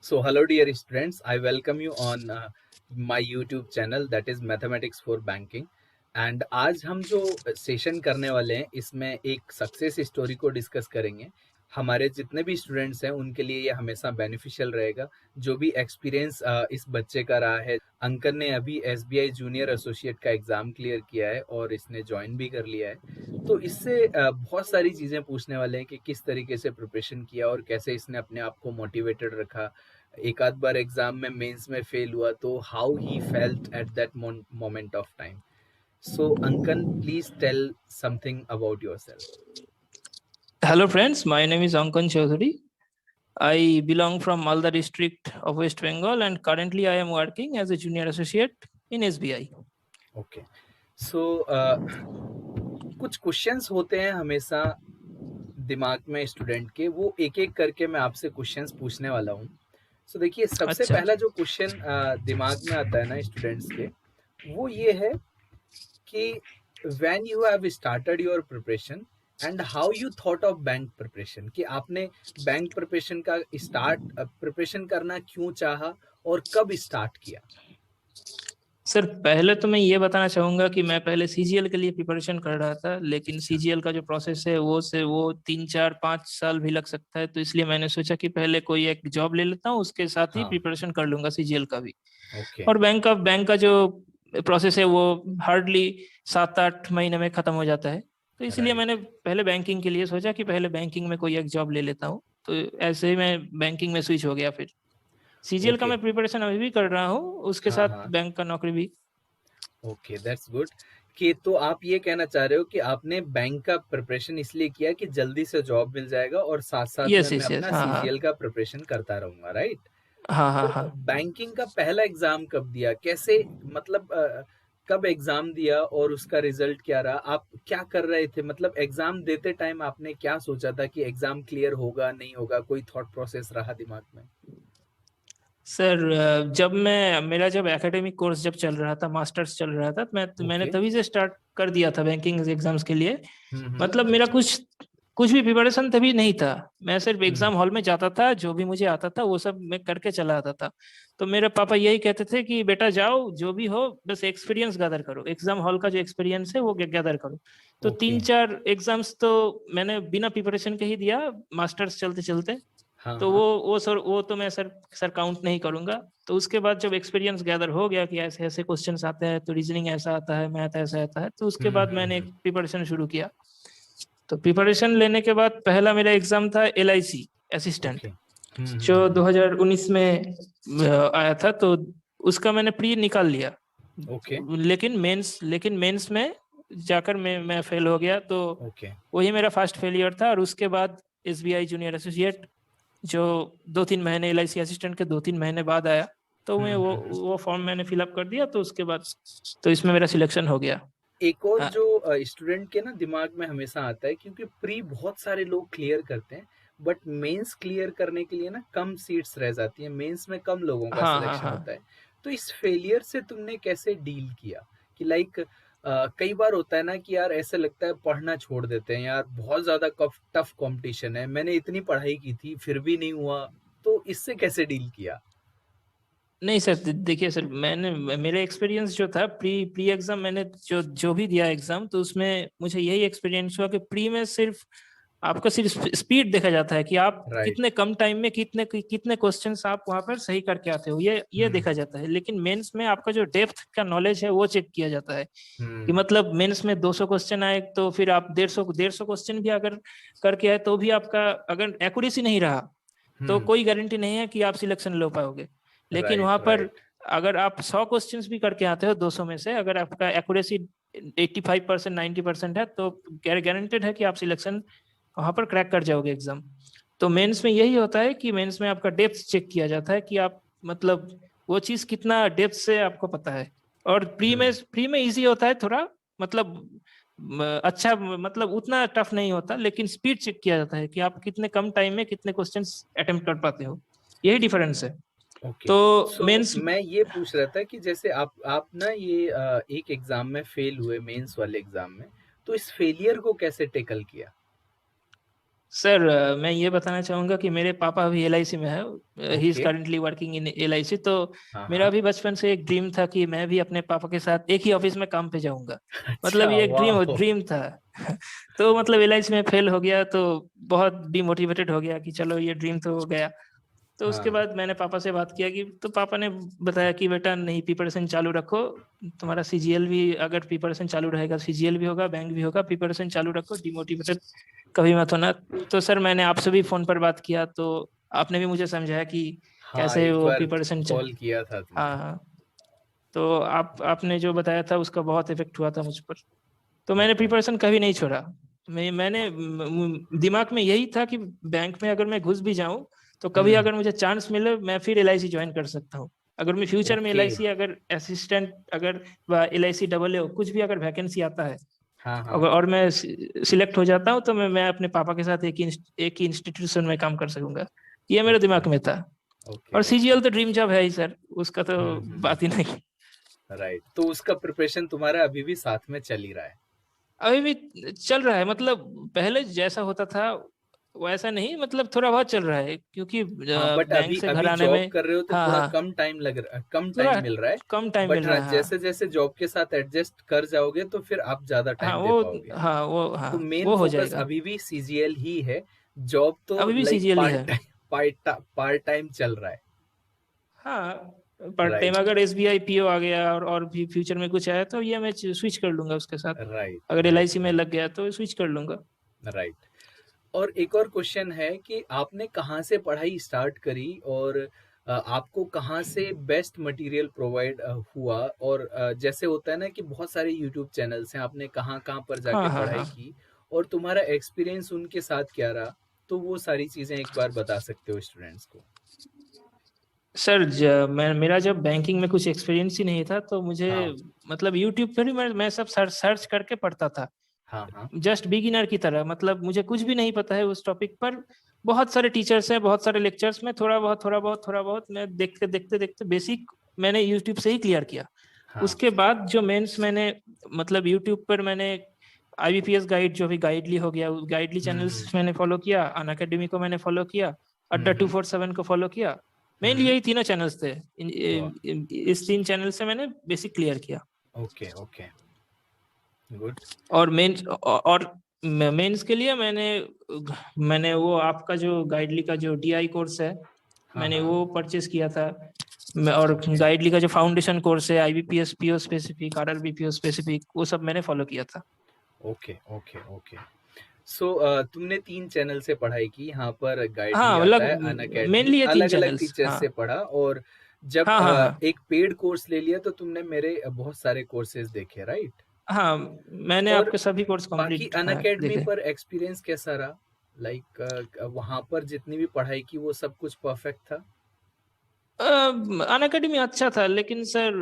So, hello, dear students. I welcome you on my YouTube channel that is Mathematics for Banking. And आज हम जो session करने वाले हैं इसमें एक सक्सेस स्टोरी को डिस्कस करेंगे। हमारे जितने भी स्टूडेंट्स हैं उनके लिए ये हमेशा बेनिफिशियल रहेगा। जो भी एक्सपीरियंस इस बच्चे का रहा है, अंकन ने अभी एसबीआई जूनियर एसोसिएट का एग्ज़ाम क्लियर किया है और इसने ज्वाइन भी कर लिया है। तो इससे बहुत सारी चीज़ें पूछने वाले हैं कि किस तरीके से प्रिपरेशन किया और कैसे इसने अपने आप को मोटिवेटेड रखा। एक आध बार एग्ज़ाम में मेंस में फेल हुआ तो how he felt at that moment of time. So, Ankan, please tell something about yourself. Hello friends, my name is Ankan Chaudhary. I belong from Malda district of West Bengal and currently I am working as a junior associate in SBI. Okay. So, कुछ questions होते हैं हमेशा दिमाग में student के, वो एक एक करके मैं आपसे क्वेश्चंस पूछने वाला हूँ। सो देखिए, सबसे पहला जो क्वेश्चन दिमाग में आता है ना स्टूडेंट्स के, वो ये है कि when you have started your preparation and how you thought of bank preparation, कि आपने बैंक प्रिपरेशन का प्रिपरेशन करना क्यों चाहा और कब स्टार्ट किया? सर पहले तो मैं ये बताना चाहूंगा कि मैं पहले सीजीएल के लिए प्रिपरेशन कर रहा था, लेकिन सीजीएल का जो प्रोसेस है वो 3-4-5 साल भी लग सकता है, तो इसलिए मैंने सोचा कि पहले कोई एक जॉब ले लेता हूँ, उसके साथ ही प्रिपरेशन कर लूंगा सीजीएल का भी। और बैंक का जो प्रोसेस है वो हार्डली 7-8 महीने में खत्म हो जाता है, तो इसलिए मैंने पहले बैंकिंग के लिए सोचा कि पहले बैंकिंग में कोई एक जॉब ले लेता हूँ, तो ऐसे ही मैं बैंकिंग में स्विच हो गया। फिर सीजीएल का मैं प्रिपरेशन अभी भी कर रहा हूँ, उसके साथ बैंक का नौकरी भी। Okay, that's good. कि तो आप ये कहना चाह रहे हो कि आपने बैंक का प्रिपरेशन इसलिए किया कि जल्दी से जॉब मिल जाएगा और साथ साथ में मैं अपना सीजीएल का प्रिपरेशन करता रहूंगा, राइट? तो बैंकिंग का पहला एग्जाम कब दिया, कैसे, मतलब कब एग्जाम दिया और उसका रिजल्ट क्या रहा? आप क्या कर रहे थे, मतलब एग्जाम देते टाइम आपने क्या सोचा था कि एग्जाम क्लियर होगा नहीं होगा, कोई थॉट प्रोसेस रहा दिमाग में? सर मेरा जब एकेडमिक कोर्स जब चल रहा था, मास्टर्स चल रहा था, मैंने तभी से स्टार्ट कर दिया था बैंकिंग एग्जाम्स के लिए। मतलब मेरा कुछ भी प्रिपरेशन तभी नहीं था, मैं सिर्फ एग्जाम हॉल में जाता था, जो भी मुझे आता था वो सब मैं करके चला आता था। तो मेरे पापा यही कहते थे कि बेटा जाओ, जो भी हो बस एक्सपीरियंस गैदर करो, एग्जाम हॉल का जो एक्सपीरियंस है वो गैदर करो। तो 3-4 एग्जाम्स तो मैंने बिना प्रिपरेशन के ही दिया मास्टर्स चलते चलते। तो वो तो मैं सर काउंट नहीं करूंगा। तो उसके बाद जब एक्सपीरियंस गैदर हो गया कि ऐसे ऐसे क्वेश्चंस आते हैं, तो रीजनिंग ऐसा आता है, मैथ ऐसा आता है, तो उसके बाद मैंने प्रिपरेशन शुरू किया। तो प्रिपरेशन लेने के बाद पहला मेरा एग्जाम था LIC असिस्टेंट, जो 2019 में आया था, तो उसका मैंने प्री निकाल लिया। लेकिन मेंस में जाकर मैं फेल हो गया, तो वही मेरा फर्स्ट फेलियर था। और उसके बाद SBI जूनियर एसोसिएट जो 2-3 महीने LIC असिस्टेंट के 2-3 महीने बाद आया, तो मैं वो फॉर्म मैंने फिलअप कर दिया, तो उसके बाद तो इसमें मेरा सिलेक्शन हो गया। एक और जो स्टूडेंट के ना दिमाग में हमेशा आता है, क्योंकि प्री बहुत सारे लोग क्लियर करते हैं, बट मेंस क्लियर करने के लिए ना कम सीट्स रह जाती हैं, मेंस में कम लोगों का सिलेक्शन होता है। तो इस फेलियर से तुमने कैसे डील किया? कि लाइक कई बार होता है ना कि यार ऐसे लगता है पढ़ना छोड़ देते हैं, यार बहुत ज्यादा टफ कंपटीशन है, मैंने इतनी पढ़ाई की थी फिर भी नहीं हुआ, तो इससे कैसे डील किया? नहीं सर, देखिए सर, मेरे एक्सपीरियंस जो था प्री एग्जाम, मैंने जो भी दिया एग्जाम, तो उसमें मुझे यही एक्सपीरियंस हुआ कि प्री में सिर्फ आपका सिर्फ स्पीड देखा जाता है कि आप कितने कम टाइम में कितने क्वेश्चंस आप वहां पर सही करके आते हो, ये देखा जाता है। लेकिन मेंस में आपका जो डेप्थ का नॉलेज है वो चेक किया जाता है कि मतलब मेंस में 200 क्वेश्चन आए, तो फिर आप 150 क्वेश्चन भी अगर करके आए, तो भी आपका अगर एक्यूरेसी नहीं रहा, तो कोई गारंटी नहीं है कि आप सिलेक्शन ले पाओगे। लेकिन वहां पर अगर आप 100 क्वेश्चंस भी करके आते हो 200 में से, अगर आपका एक्यूरेसी 85% 90% है, तो गारंटेड है कि आप सिलेक्शन वहां पर क्रैक कर जाओगे एग्जाम। तो मेंस में यही होता है कि मेंस में आपका डेप्थ चेक किया जाता है कि आप मतलब वो चीज कितना डेप्थ से आपको पता है। और प्री में इजी होता है थोड़ा, मतलब अच्छा, मतलब उतना टफ नहीं होता, लेकिन स्पीड चेक किया जाता है कि आप कितने कम टाइम में कितने क्वेश्चंस अटेम्प्ट कर पाते हो, यही डिफरेंस है। तो मेंस मैं ये पूछ रहा था कि जैसे आप ना ये एक एग्जाम में फेल हुए, मेंस वाले एग्जाम में, तो इस फेलियर को कैसे टेकल किया? सर मैं ये बताना चाहूंगा कि मेरे पापा अभी एलआईसी में है। He is okay. Currently working in LIC. तो हाँ मेरा हाँ। भी बचपन से एक ड्रीम था कि मैं भी अपने पापा के साथ एक ही ऑफिस में काम पे जाऊंगा। मतलब अच्छा, ये एक ड्रीम वाह। ड्रीम था। तो मतलब एलआईसी में फेल हो गया तो बहुत डिमोटिवेटेड हो गया कि चलो ये ड्रीम तो हो गया। तो उसके हाँ बाद मैंने पापा से बात किया कि तो पापा ने बताया कि बेटा नहीं, प्रिपरेशन चालू रखो। तुम्हारा सीजीएल भी, अगर प्रिपरेशन चालू रहेगा सीजीएल भी होगा, बैंक भी होगा, प्रिपरेशन चालू रखो, डिमोटिवेटेड कभी मत होना। तो सर मैंने आपसे भी फोन पर बात किया तो आपने भी मुझे समझाया कि हाँ, कैसे एक वो बार प्रिपरेशन कॉल किया था हाँ तुमने। हाँ। तो आपने जो बताया था उसका बहुत इफेक्ट हुआ था मुझ पर। तो मैंने ओके। प्रिपरेशन कभी नहीं छोड़ा। मैंने दिमाग में यही था कि बैंक में अगर मैं घुस भी जाऊं तो कभी हम्म। अगर मुझे चांस मिले मैं फिर एलआईसी ज्वाइन कर सकता हूँ। अगर मैं फ्यूचर में ओके। एलआईसी अगर असिस्टेंट, अगर एलआईसी डबल ए कुछ भी अगर वैकेंसी आता है, हाँ हाँ। अगर और मैं सिलेक्ट हो जाता हूँ तो मैं अपने पापा के साथ एक ही इंस्टीट्यूशन में काम कर सकूंगा। ये मेरे ओके दिमाग में था। ओके और ओके। सीजीएल तो ड्रीम जॉब है ही सर, उसका तो बात ही नहीं। राइट, तो उसका प्रिपरेशन तुम्हारा अभी भी साथ में चल ही रहा है। अभी भी चल रहा है, मतलब पहले जैसा होता था वैसा नहीं, मतलब थोड़ा बहुत चल रहा है क्योंकि हाँ, बट बैंक अभी से घर अभी आने जॉब में। कर रहे हो तो हाँ थोड़ा हाँ, कम थोड़ा टाइम मिल रहा है। कम टाइम बट मिल हाँ, रहा है। हाँ जैसे जैसे जॉब के साथ एडजस्ट कर जाओगे तो फिर आप ज्यादा हाँ टाइम दे वो पाओगे। हाँ वो तो हाँ मेन वो हो फोकस जाएगा। अभी भी सीजीएल ही है। जॉब तो अभी भी लाइक सीजीएल ही है। पार्ट टाइम चल रहा है। हाँ पार्ट टाइम, राइट अगर एसबीआई पीओ आ गया और भी फ्यूचर में कुछ आया तो ये मैं स्विच कर लूंगा उसके साथ। राइट अगर राइट एलआईसी में राइट लग गया तो स्विच कर लूंगा। राइट। और एक और क्वेश्चन है कि आपने कहाँ से पढ़ाई स्टार्ट करी, और आपको कहाँ से बेस्ट मटेरियल प्रोवाइड हुआ, और जैसे होता है ना कि बहुत सारे यूट्यूब चैनल्स हैं, आपने कहाँ कहाँ पर जाके हाँ हाँ पढ़ाई हाँ। की, और तुम्हारा एक्सपीरियंस उनके साथ क्या रहा, तो वो सारी चीजें एक बार बता सकते हो स्टूडेंट्स को। सर मेरा जब बैंकिंग में कुछ एक्सपीरियंस ही नहीं था तो मुझे हाँ मतलब यूट्यूब पर ही मैं सब सर्च करके पढ़ता था। हाँ हाँ। जस्ट बिगिनर की तरह, मतलब मुझे कुछ भी नहीं पता है उस टॉपिक पर। बहुत सारे टीचर्स हैं, बहुत सारे लेक्चर्स में थोड़ा बहुत मैं देखते देखते देखते बेसिक मैंने यूट्यूब से ही क्लियर किया। हाँ। उसके बाद जो मेंस मैंने, मतलब यूट्यूब पर मैंने आईबीपीएस गाइड जो भी गाइडली हो गया, गाइडली हम्म। चैनल्स मैंने फॉलो किया, अन अकेडमी को मैंने फॉलो किया, अड्डा हम्म। 247 को फॉलो किया। मेनली हम्म। यही तीनों चैनल्स थे। वाह। इस तीन चैनल से मैंने बेसिक क्लियर किया। Okay okay. गुड। और मेंस के लिए मैंने मैंने वो आपका जो गाइडली का जो डीआई कोर्स है हाँ मैंने हाँ। वो परचेज किया था। और ओके गाइडली का जो फाउंडेशन कोर्स है IBPS PO specific, RRB PO specific, वो सब मैंने फॉलो किया था। Okay okay okay. सो तुमने 3 चैनल से पढ़ाई की, यहाँ पर गाइडली हाँ आता मतलब है, अन अकेडमी, मेनली ये तीन अलग-अलग चैनल्स। टीचर्स हाँ से पढ़ा, और जब हाँ हाँ हाँ। एक पेड कोर्स ले लिया तो तुमने मेरे बहुत सारे कोर्सेज देखे, राइट? हाँ मैंने और आपके सभी कोर्स बाकी कंप्लीट अन अकेडमी देखे। पर एक्सपीरियंस कैसा रहा? लाइक वहाँ पर जितनी भी पढ़ाई की वो सब कुछ परफेक्ट था? अन अकेडमी अच्छा था लेकिन सर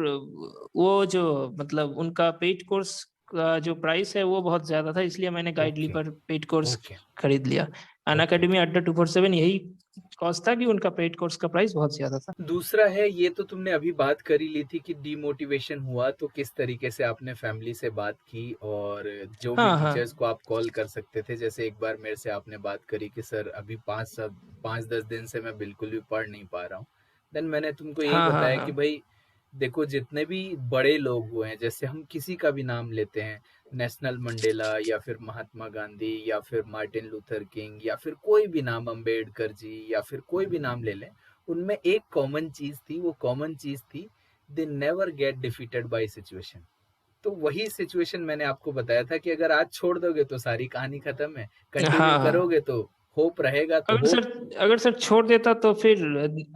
वो जो मतलब उनका पेड कोर्स का जो प्राइस है वो बहुत ज्यादा था, इसलिए मैंने गाइडली ओके पर पेड कोर्स ओके खरीद लिया। अन ओके। अकेडमी अड्डा 247 यही कॉस्ट था कि उनका पेड कोर्स का प्राइस बहुत ज्यादा था। दूसरा है, ये तो तुमने अभी बात कर ही ली थी कि डीमोटिवेशन हुआ तो किस तरीके से आपने फैमिली से बात की, और जो भी हाँ हाँ टीचर्स को आप कॉल कर सकते थे, जैसे एक बार मेरे से आपने बात करी कि सर अभी 5-10 दिन से मैं बिल्कुल भी पढ़ नहीं पा रहा हूँ। देन मैंने तुमको यही हाँ हाँ बताया हाँ कि भाई देखो, जितने भी बड़े लोग हुए हैं, जैसे हम किसी का भी नाम लेते हैं, नेशनल मंडेला या फिर महात्मा गांधी या फिर मार्टिन लूथर किंग या फिर कोई भी नाम, अंबेडकर जी या फिर कोई भी नाम ले लें, उनमें एक कॉमन चीज थी, वो कॉमन चीज थी, they never get defeated by situation. तो वही सिचुएशन मैंने आपको बताया था कि अगर आज छोड़ दोगे तो सारी कहानी खत्म है, कंटिन्यू हाँ हाँ। करोगे तो होप रहेगा, तो अगर होप। सर अगर सर छोड़ देता तो फिर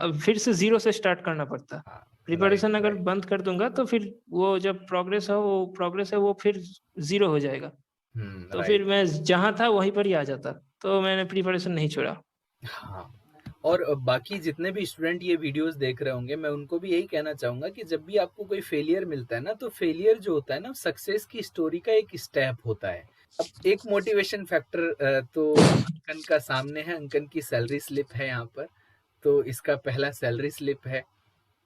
अब फिर से जीरो से स्टार्ट करना पड़ता। हाँ। प्रिपरेशन राइट अगर राइट। बंद कर दूंगा तो फिर वो जब प्रोग्रेस है वो फिर जीरो हो जाएगा। तो फिर राइट। मैं जहां था वहीं पर ही आ जाता। तो मैंने प्रिपरेशन नहीं छोड़ा। हाँ। और बाकी जितने भी स्टूडेंट ये वीडियोस देख रहे होंगे, मैं उनको भी यही कहना चाहूंगा कि जब भी आपको कोई फेलियर मिलता है ना, तो फेलियर जो होता है ना, सक्सेस की स्टोरी का एक स्टेप होता है। अब एक मोटिवेशन फैक्टर तो अंकन का सामने है, अंकन की सैलरी स्लिप है यहाँ पर, तो इसका पहला सैलरी स्लिप है।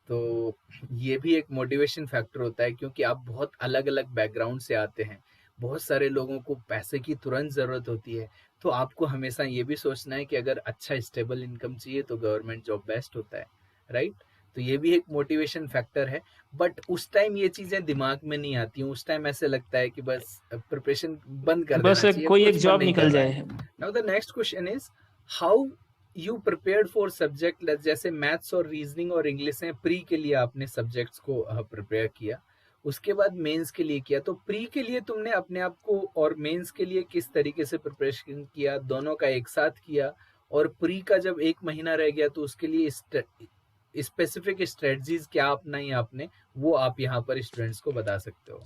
तो ये भी एक मोटिवेशन फैक्टर होता है, क्योंकि आप बहुत अलग अलग बैकग्राउंड से आते हैं। बहुत सारे लोगों को पैसे की तुरंत ज़रूरत होती है, तो आपको हमेशा ये भी सोचना है कि अगर अच्छा स्टेबल इनकम चाहिए तो गवर्नमेंट जॉब बेस्ट होता है, राइट? तो ये भी एक मोटिवेशन फैक्टर है, बट उस टाइम ये चीजें दिमाग में नहीं आती। उस टाइम ऐसे लगता है कि बस प्रिपरेशन बंद कर बस देना चाहिए, कोई एक कुछ मन जॉब नहीं कर निकल रहा जाए। है। Now the next question is how you prepared for subject, जैसे मैथ्स और रीजनिंग और इंग्लिश है, प्री के लिए आपने सब्जेक्ट्स को प्रिपेयर किया, उसके बाद मेंस के लिए किया, तो प्री के लिए तुमने अपने आप को और मेंस के लिए किस तरीके से प्रिपरेशन किया, दोनों का एक साथ किया? और प्री का जब 1 महीना रह गया तो उसके लिए स्पेसिफिक स्ट्रेटजीज क्या अपनाई आपने, वो आप यहाँ पर स्टूडेंट्स को बता सकते हो।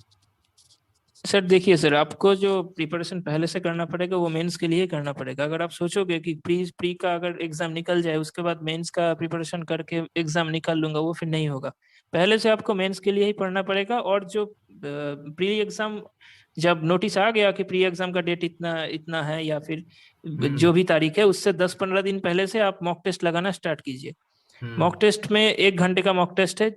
सर देखिए सर, आपको जो प्रिपरेशन पहले से करना पड़ेगा वो मेंस के लिए करना पड़ेगा। अगर आप सोचोगे कि प्री का अगर एग्जाम निकल जाए उसके बाद मेंस का प्रिपरेशन करके एग्जाम निकाल लूंगा, वो फिर नहीं होगा। पहले से आपको मेंस के लिए ही पढ़ना पड़ेगा। और जो प्री एग्जाम जब नोटिस आ गया कि प्री एग्जाम का डेट इतना इतना है या फिर जो भी तारीख है, उससे 10-15 दिन पहले से आप मॉक टेस्ट लगाना स्टार्ट कीजिए। मॉक टेस्ट में 1 घंटे का मॉक टेस्ट है।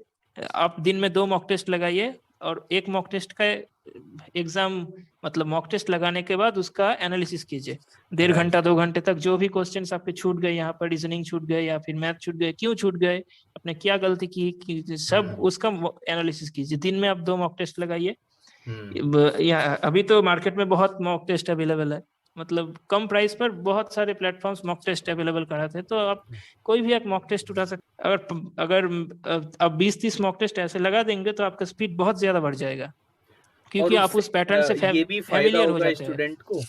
आप दिन में 2 मॉक टेस्ट लगाइए और एक मॉक टेस्ट का एग्जाम मतलब मॉक टेस्ट लगाने के बाद उसका एनालिसिस कीजिए 1.5 घंटा 2 घंटे तक। जो भी क्वेश्चंस आपके छूट गए, यहाँ पर रीजनिंग छूट गए या फिर मैथ छूट गए, क्यों छूट गए, आपने क्या गलती की, सब उसका एनालिसिस कीजिए। दिन में आप 2 मॉक टेस्ट लगाइए। अभी तो मार्केट में बहुत मॉक टेस्ट अवेलेबल है, मतलब कम प्राइस पर बहुत सारे प्लेटफॉर्म्स मॉक टेस्ट अवेलेबल कराते हैं। तो आप कोई भी एक मॉक टेस्ट उठा सकते। अगर आप 20-30 मॉक टेस्ट ऐसे लगा देंगे तो आपका स्पीड बहुत ज्यादा बढ़ जाएगा, क्योंकि आप उस पैटर्न से ये भी फायदा फैमिलियर हो होगा जाते हैं। स्टूडेंट को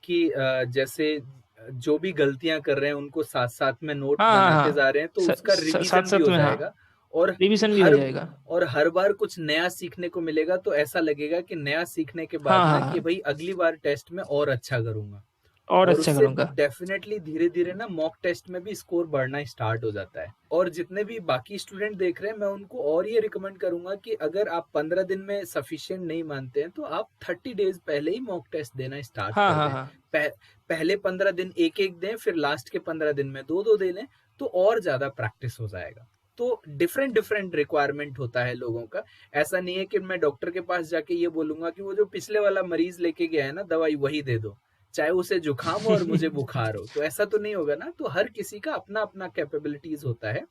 कि जैसे जो भी गलतियां कर रहे हैं उनको साथ साथ में नोट हाँ हाँ बनाते हाँ, जा रहे हैं, तो उसका रिवीजन साथ भी साथ हो में, हाँ, जाएगा। और रिवीजन भी हो हर जाएगा। हर बार कुछ नया सीखने को मिलेगा, तो ऐसा लगेगा कि नया सीखने के हाँ बाद हाँ ना कि हाँ, भाई अगली बार टेस्ट में और अच्छा करूंगा। और और अच्छा उससे करूंगा। डेफिनेटली धीरे धीरे ना मॉक टेस्ट में भी स्कोर बढ़ना स्टार्ट हो जाता है। और जितने भी बाकी स्टूडेंट देख रहे हैं, मैं उनको और ये रिकमेंड करूंगा कि अगर आप 15 दिन में सफिशिएंट नहीं मानते हैं तो आप 30 डेज पहले ही मॉक टेस्ट देना स्टार्ट हाँ कर हाँ दें। हाँ, पहले 15 दिन एक एक दें, फिर लास्ट के 15 दिन में दो दो दे लें, तो और ज्यादा प्रैक्टिस हो जाएगा। तो डिफरेंट डिफरेंट रिक्वायरमेंट होता है लोगों का। ऐसा नहीं है कि मैं डॉक्टर के पास जाके ये बोलूंगा कि वो जो पिछले वाला मरीज लेके गया है ना दवाई, वही दे दो, चाहे उसे जुकाम हो और मुझे बुखार हो। तो ऐसा तो नहीं होगा ना। तो हर किसी का अपना अपना कैपेबिलिटीज होता है,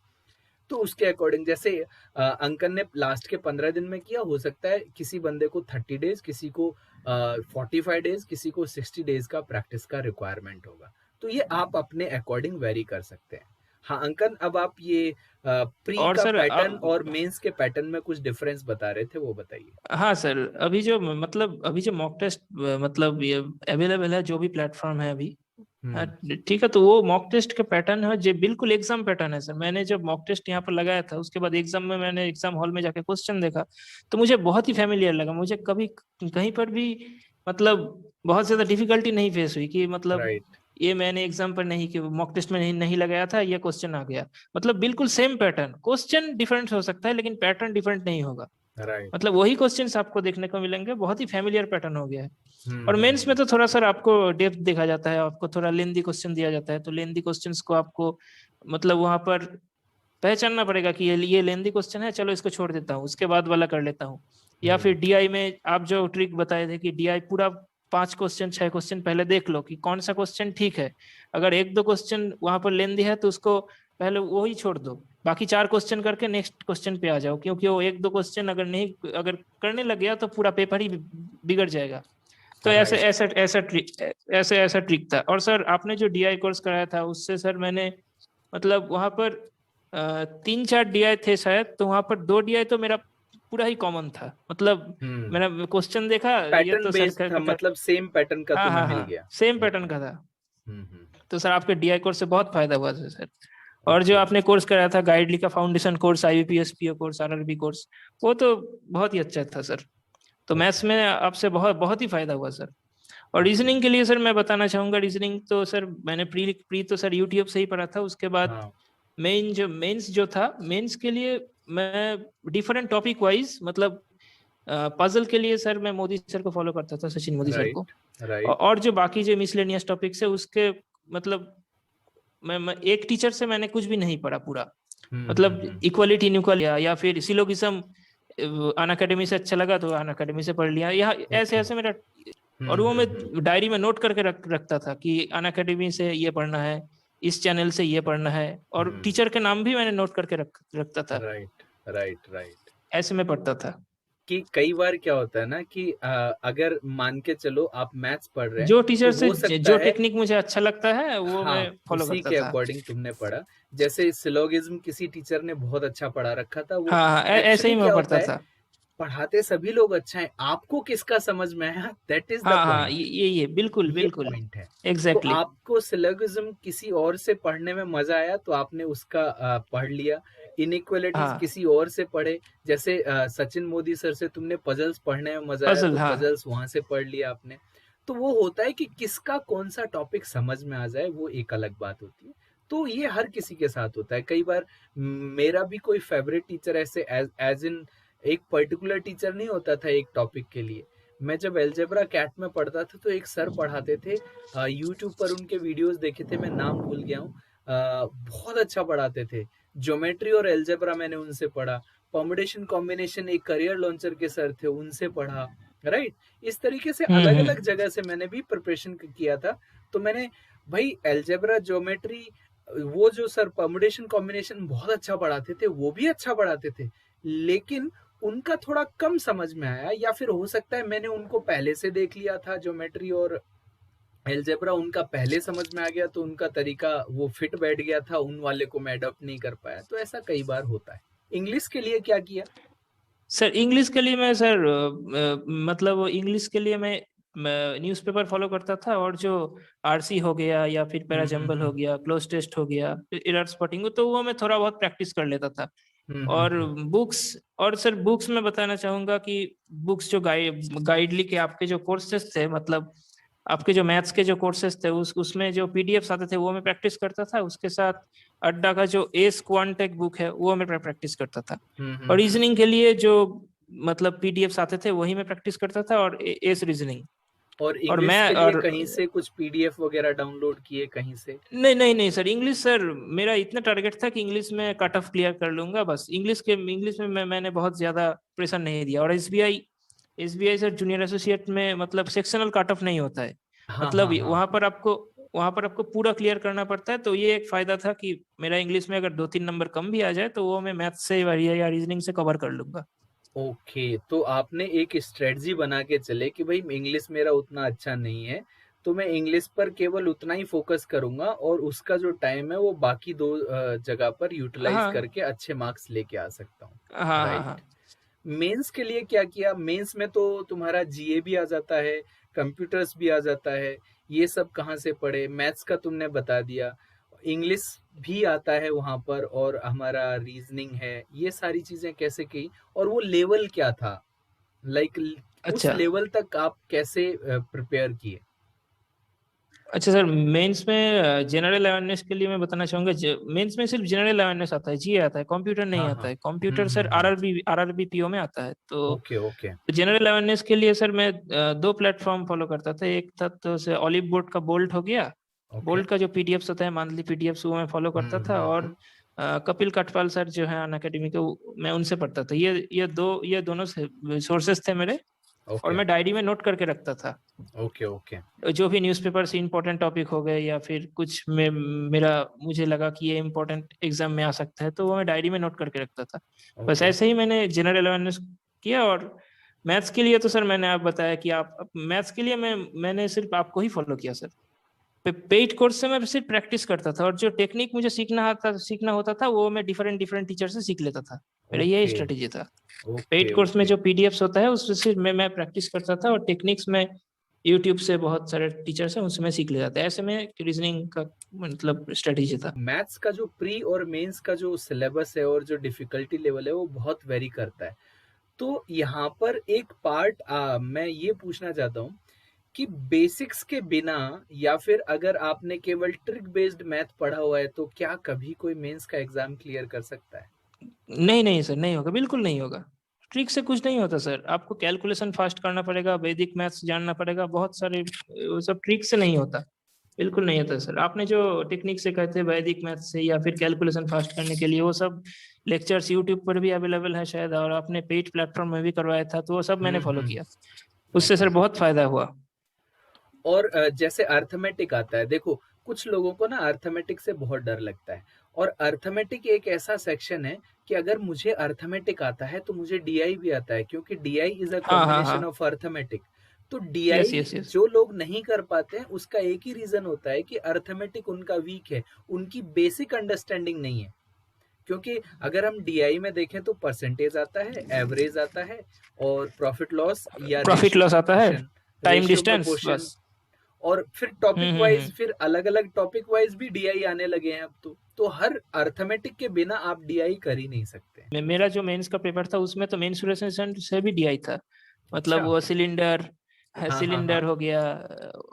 तो उसके अकॉर्डिंग जैसे अंकन ने लास्ट के 15 दिन में किया, हो सकता है किसी बंदे को 30 डेज, किसी को 45 डेज, किसी को 60 डेज का प्रैक्टिस का रिक्वायरमेंट होगा। तो ये आप अपने अकॉर्डिंग वेरी कर सकते हैं। हाँ अंकन, अब आप ये प्री और का सर पैटर्न और अब, मेंस के पैटर्न में कुछ डिफरेंस बता रहे थे, वो बताइए। हाँ सर, अभी जो मॉक टेस्ट मतलब ये अवेलेबल है, जो भी प्लेटफॉर्म है अभी, हाँ, ठीक है। तो वो मॉक टेस्ट का पैटर्न है जो बिल्कुल एग्जाम पैटर्न है सर। मैंने जब मॉक टेस्ट यहाँ पर लगाया था उसके बाद एग्जाम में मैंने एग्जाम हॉल में जाके क्वेश्चन देखा, तो मुझे बहुत ही फैमिलियर लगा। मुझे कभी कहीं पर भी मतलब बहुत ज्यादा डिफिकल्टी नहीं फेस हुई कि मतलब राइट। ये मैंने एग्जाम पर नहीं कि मॉक टेस्ट में नहीं लगाया था, ये क्वेश्चन आ गया। मतलब बिल्कुल सेम पैटर्न, क्वेश्चन डिफरेंट हो सकता है लेकिन पैटर्न डिफरेंट नहीं होगा। राइट। मतलब वही क्वेश्चंस आपको देखने को मिलेंगे, बहुत ही फैमिलियर पैटर्न हो गया है। और मेंस में हम्म। तो थोड़ा सर आपको डेप्थ देखा जाता है, आपको थोड़ा लेंदी क्वेश्चन दिया जाता है। तो लेंदी क्वेश्चंस को आपको मतलब वहां पर पहचानना पड़ेगा कि ये लेंदी क्वेश्चन है, चलो इसको छोड़ देता हूँ, उसके बाद वाला कर लेता हूँ। या फिर डीआई में आप जो ट्रिक बताए थे कि डीआई पूरा 5 क्वेश्चन 6 क्वेश्चन पहले देख लो कि कौन सा क्वेश्चन ठीक है। अगर 1-2 क्वेश्चन वहां पर लेंदी है तो उसको पहले वो ही छोड़ दो, बाकी 4 क्वेश्चन करके नेक्स्ट क्वेश्चन पे आ जाओ, क्योंकि वो 1-2 क्वेश्चन अगर करने लग गया तो पूरा पेपर ही बिगड़ जाएगा। तो ऐसे राइट। ऐसा ऐसा ट्रिक था। और सर आपने जो डीआई कोर्स कराया था उससे सर मैंने मतलब वहां पर 3-4 डीआई थे शायद, तो वहां पर 2 डीआई तो मेरा पूरा ही कॉमन था। मतलब मैंने क्वेश्चन देखा, ये पैटर्न तो सर बेस्ड था, मतलब सेम पैटर्न का हाँ तुम्हें हाँ मिल हाँ, गया। सेम पैटर्न का था। हम्म। तो सर आपके डीआई कोर्स से बहुत फायदा हुआ था सर। और जो ओके। आपने कोर्स कराया था गाइडली का foundation course, IBPS PO course, RRB course, वो तो बहुत ही अच्छा था सर। तो मैथ्स ओके। में आपसे बहुत बहुत ही फायदा हुआ सर। और ओके। रीजनिंग के लिए सर मैं बताना चाहूंगा, रीजनिंग तो सर मैंने प्री प्री तो सर यूट्यूब से ही पढ़ा था। उसके बाद हाँ। मेंस जो था, मेंस के लिए मैं डिफरेंट टॉपिक वाइज मतलब पजल के लिए सर मैं मोदी सर को फॉलो करता था, सचिन मोदी सर को। राइट। राइट। और जो बाकी जो मिसलेनियस टॉपिक्स है उसके मतलब मैं एक टीचर से मैंने कुछ भी नहीं पढ़ा पूरा। मतलब इक्वालिटी इनइक्वालिटी या फिर सिलोगिज्म अन अकेडमी से अच्छा लगा तो अन अकेडमी से पढ़ लिया। यहाँ ऐसे ओके। ऐसे मेरा और वो मैं डायरी में नोट करके रखता था कि अनअकैडमी से ये पढ़ना है, इस चैनल से ये पढ़ना है, और टीचर के नाम भी मैंने नोट करके रखता था। Right right right. ऐसे में पढ़ता था। कि कई बार क्या होता है ना कि अगर मान के चलो आप मैथ्स पढ़ रहे हैं जो टीचर तो से हो सकता जो है, टेक्निक मुझे अच्छा लगता है वो हाँ, मैं फॉलो उसी करता के था। अकॉर्डिंग तुमने पढ़ा। जैसे सिलोगिज्म किसी टीचर ने बहुत अच्छा पढ़ा रखा था, वो हाँ हाँ, ऐसे ही एक्चुअली मैं क्या होता पढ़ता है, था। पढ़ाते सभी लोग अच्छा है, आपको किसका समझ में आया, दैट इज द हाँ हाँ, पॉइंट। ये बिल्कुल ये बिल्कुल। पॉइंट है। तो एग्जैक्टली। आपको सिलोगिज्म किसी और से पढ़ने में मजा आया तो आपने उसका पढ़ लिया। इनइक्वालिटीज हाँ, किसी और से पढ़े, जैसे सचिन मोदी सर से तुमने पजल्स पढ़ने में मजा आया पजल, तो हाँ। पजल्स वहां से पढ़ लिया आपने। तो वो होता है कि किसका कौन सा टॉपिक समझ में आ जाए, वो एक अलग बात होती है। तो ये हर किसी के साथ होता है। कई बार मेरा भी कोई फेवरेट टीचर ऐसे एज इन एक पर्टिकुलर टीचर नहीं होता था एक टॉपिक के लिए। मैं जब एल्जेब्रा कैट में पढ़ता था तो एक सर पढ़ाते थे, यूट्यूब पर उनके वीडियोस देखे थे, मैं नाम भूल गया हूँ। बहुत अच्छा पढ़ाते थे। ज्योमेट्री और एल्जेब्रा मैंने उनसे पढ़ा। परम्यूटेशन कॉम्बिनेशन एक करियर लॉन्चर के सर थे, उनसे पढ़ा। राइट। इस तरीके से अलग अलग हम्म। जगह से मैंने भी प्रिपरेशन किया था। तो मैंने भाई एल्जेब्रा ज्योमेट्री, वो जो सर परम्यूटेशन कॉम्बिनेशन बहुत अच्छा पढ़ाते थे वो भी अच्छा पढ़ाते थे, लेकिन उनका थोड़ा कम समझ में आया, या फिर हो सकता है मैंने उनको पहले से देख लिया था, ज्योमेट्री और एल्जेब्रा उनका पहले समझ में आ गया तो उनका तरीका वो फिट बैठ गया था, उन वाले को मैं अडॉप्ट नहीं कर पाया। तो ऐसा कई बार होता है। इंग्लिश के लिए क्या किया? सर इंग्लिश के लिए मैं सर मतलब इंग्लिश के लिए मैं न्यूज़पेपर फॉलो करता था, और जो आरसी हो गया या फिर पैराजंबल हो गया, क्लोज टेस्ट हो गया, एरर स्पॉटिंग, तो वो मैं थोड़ा बहुत प्रैक्टिस कर लेता था। और बुक्स, और सर बुक्स में बताना चाहूंगा कि बुक्स जो गाइडली के आपके जो कोर्सेज थे, मतलब आपके जो मैथ्स के जो कोर्सेज थे, उसमें जो पीडीएफ्स आते थे वो मैं प्रैक्टिस करता था। उसके साथ अड्डा का जो एस क्वांटेक बुक है वो मैं प्रैक्टिस करता था। और रीजनिंग के लिए जो मतलब पीडीएफ्स आते थे वही मैं प्रैक्टिस करता था, और एस रीजनिंग। और और इंग्लिश मैं के लिए और कहीं से कुछ पीडीएफ वगैरह डाउनलोड किए कहीं से? नहीं नहीं नहीं सर, इंग्लिश सर मेरा इतना टारगेट था कि इंग्लिश में कट ऑफ क्लियर कर लूंगा बस। इंग्लिश में मैंने बहुत ज्यादा प्रेशर नहीं दिया। और एसबीआई सर जूनियर एसोसिएट में मतलब सेक्शनल कट ऑफ नहीं होता है। हाँ मतलब हाँ हाँ। वहां पर आपको पूरा क्लियर करना पड़ता है। तो ये एक फायदा था कि मेरा इंग्लिश में अगर 2-3 नंबर कम भी आ जाए तो वो मैं मैथ से या रीजनिंग से कवर कर लूंगा। ओके, तो आपने एक स्ट्रेटजी बना के चले कि भाई इंग्लिश मेरा उतना अच्छा नहीं है, तो मैं इंग्लिश पर केवल उतना ही फोकस करूंगा और उसका जो टाइम है वो बाकी दो जगह पर यूटिलाइज हाँ करके अच्छे मार्क्स लेके आ सकता हूँ। हाँ हाँ राइट। हाँ। मेंस के लिए क्या किया? मेंस में तो तुम्हारा जीए भी आ जाता है, कंप्यूटर्स भी आ जाता है, ये सब कहाँ से पढ़े? मैथ्स का तुमने बता दिया, इंग्लिश भी आता है वहां पर, और हमारा रीजनिंग है, ये सारी चीजें कैसे की? और वो लेवल क्या था, लाइक उस अच्छा लेवल तक आप कैसे प्रिपेयर किए? अच्छा सर, मेंस में जनरल अवेयरनेस के लिए मैं बताना चाहूंगा। मेंस में सिर्फ जनरल अवेयरनेस आता है, जी आता है, कंप्यूटर नहीं हाँ आता हाँ। है। कंप्यूटर सर आरआरबी पीओ में आता है। तो ओके ओके जनरल अवेयरनेस के लिए सर मैं दो प्लेटफॉर्म फॉलो करता था। एक था तो से ऑलिव बोर्ड का बोल्ट हो गया। ओके। बोल्ट का जो पीडीएफ्स होता है, मंथली पीडीएफ्स, वो मैं फॉलो करता था। और कपिल कटवाल सर जो है अन अकेडमी के, मैं उनसे पढ़ता था। ये दोनों सोर्सेस थे मेरे। और ओके मैं डायरी में नोट करके रखता था ओके ओके जो भी न्यूज़पेपर से इंपॉर्टेंट टॉपिक हो गए, या फिर कुछ में मेरा मुझे लगा कि ये इंपॉर्टेंट एग्जाम में आ सकता है, तो वो मैं डायरी में नोट करके रखता था। बस ओके। ऐसे ही मैंने जनरल अवेयरनेस किया। और मैथ्स के लिए तो सर मैंने आप बताया कि आप मैथ्स के लिए मैंने सिर्फ आपको ही फॉलो किया सर। पेड कोर्स से मैं सिर्फ प्रैक्टिस करता था, और जो टेक्निक मुझे सीखना होता था वो मैं डिफरेंट डिफरेंट टीचर से सीख लेता था। मेरा यही ओके स्ट्रेटेजी था। पेड ओके कोर्स में ओके। जो पीडीएफ्स होता है उससे सिर्फ मैं प्रैक्टिस करता था, और टेक्निक्स में यूट्यूब से बहुत सारे टीचर्स हैं उनसे मैं सीख लेता था। ऐसे में रीजनिंग का मतलब स्ट्रेटेजी था। मैथ्स का जो प्री और मेंस का जो सिलेबस है और जो डिफिकल्टी लेवल है वो बहुत वेरी करता है। तो यहाँ पर एक पार्ट मैं ये पूछना चाहता हूँ कि बेसिक्स के बिना, या फिर अगर आपने केवल ट्रिक बेस्ड मैथ पढ़ा हुआ है, तो क्या कभी कोई मेंस का एग्जाम क्लियर कर सकता है? नहीं नहीं सर, नहीं होगा, बिल्कुल नहीं होगा। ट्रिक से कुछ नहीं होता सर। आपको कैलकुलेशन फास्ट करना पड़ेगा, वैदिक मैथ्स जानना पड़ेगा, बहुत सारे, वो सब ट्रिक से नहीं होता। बिल्कुल नहीं होता सर। आपने जो टेक्निक से कहते हैं वैदिक मैथ से या फिर कैलकुलेशन फास्ट करने के लिए, वो सब लेक्चर्स यूट्यूब पर भी अवेलेबल है शायद, और आपने पेड प्लेटफॉर्म में भी करवाया था, तो वो सब मैंने फॉलो किया। उससे ओके। सर बहुत फायदा हुआ। और जैसे अर्थमेटिक आता है, देखो कुछ लोगों को ना अर्थमेटिक से बहुत डर लगता है, और अर्थमेटिक एक ऐसा सेक्शन है कि अगर मुझे अर्थमेटिक आता है तो मुझे डीआई भी आता है, क्योंकि डीआई इज अ हाँ हाँ कॉम्बिनेशन हाँ। Of arithmetic. तो यस डीआई यस यस। जो लोग नहीं कर पाते हैं उसका एक ही रीजन होता है कि अर्थमेटिक उनका वीक है, उनकी बेसिक अंडरस्टैंडिंग नहीं है। क्योंकि अगर हम डीआई में देखें तो परसेंटेज आता है, एवरेज आता है, और प्रॉफिट लॉस या प्रॉफिट रेशियो लॉस आता है, proportion, time ratio distance proportion, बस। और फिर टॉपिक वाइज, हम्म। फिर अलग अलग टॉपिक वाइज भी डीआई आने लगे हैं अब तो हर अर्थमेटिक के बिना आप डीआई कर ही नहीं सकते। मेरा जो मेंस का पेपर था उसमें तो मेंसुरेशन से भी डीआई था। मतलब अच्छा। वो सिलेंडर, हाँ हाँ सिलेंडर हाँ। हो गया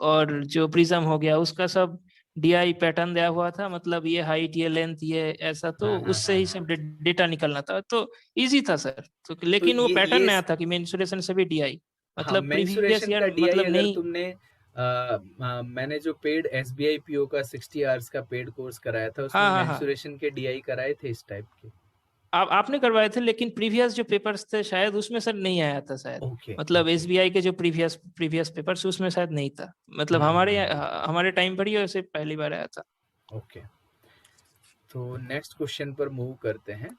और जो प्रिज्म हो गया, उसका सब डीआई पैटर्न दिया हुआ था। मतलब ये हाइट, ये लेंथ, ये ऐसा, तो हाँ हाँ उससे हाँ ही हाँ। सब डेटा निकलना था। तो इजी था सर। तो तो लेकिन वो पैटर्न ये नया था कि मेंसुरेशन से भी डीआई, हाँ, मतलब प्रीवियस मेंसुरेशन ईयर का डीआई मतलब अगर नहीं। तुमने मैंने जो पेड एसबीआई पीओ का 60 आवर्स का पेड कोर्स कराया था उसमें हाँ हाँ हाँ। मेंसुरेशन के डीआई कराए थे इस टाइप के। आपने करवाए थे, लेकिन प्रीवियस जो पेपर्स थे शायद उसमें सर नहीं आया था शायद। ओके मतलब ओके। एसबीआई के जो प्रीवियस प्रीवियस पेपर्स उसमें शायद नहीं था। मतलब हम्म। हमारे टाइम पर ही वैसे पहली बार आया था। ओके, तो नेक्स्ट क्वेश्चन पर मूव करते हैं।